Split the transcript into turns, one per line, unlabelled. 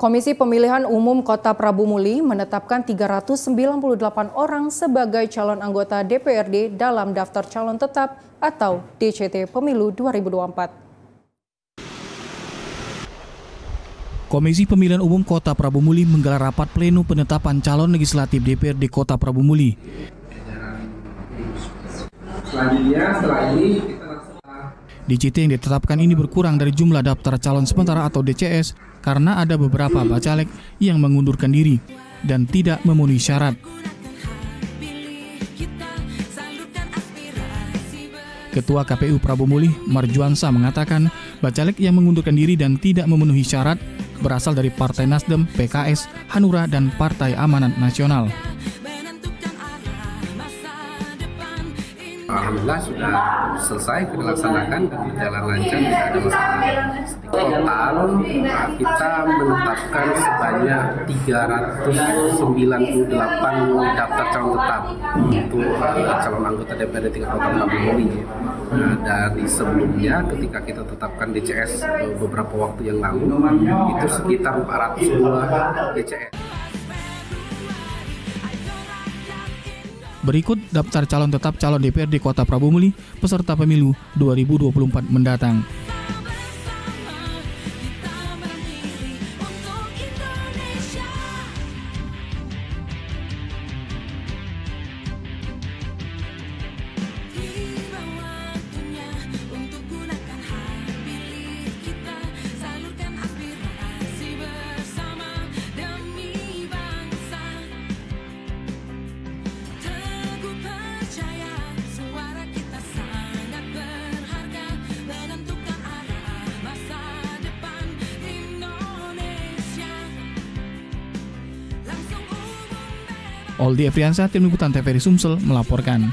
Komisi Pemilihan Umum Kota Prabu Muli menetapkan 398 orang sebagai calon anggota DPRD dalam daftar calon tetap atau DCT Pemilu 2024.
Komisi Pemilihan Umum Kota Prabu Muli menggelar rapat pleno penetapan calon legislatif DPRD Kota Prabu Muli.
Selanjutnya, setelah ini kita
DCT yang ditetapkan ini berkurang dari jumlah daftar calon sementara atau DCS karena ada beberapa bacalek yang mengundurkan diri dan tidak memenuhi syarat. Ketua KPU Prabu Muli, Marjuansa, mengatakan bacalek yang mengundurkan diri dan tidak memenuhi syarat berasal dari Partai Nasdem, PKS, Hanura, dan Partai Amanat Nasional.
Alhamdulillah sudah selesai kita laksanakan dan berjalan lancar, tidak ada masalah. Total kita menetapkan sebanyak 398 daftar calon tetap untuk calon anggota DPRD tingkat Kota Prabu Muli. Dari sebelumnya ketika kita tetapkan DCS beberapa waktu yang lalu itu sekitar 402 DCS.
Berikut daftar calon tetap calon DPRD Kota Prabu Muli peserta pemilu 2024 mendatang. Aldi Efriansyah, Tim Liputan TVRI Sumsel melaporkan.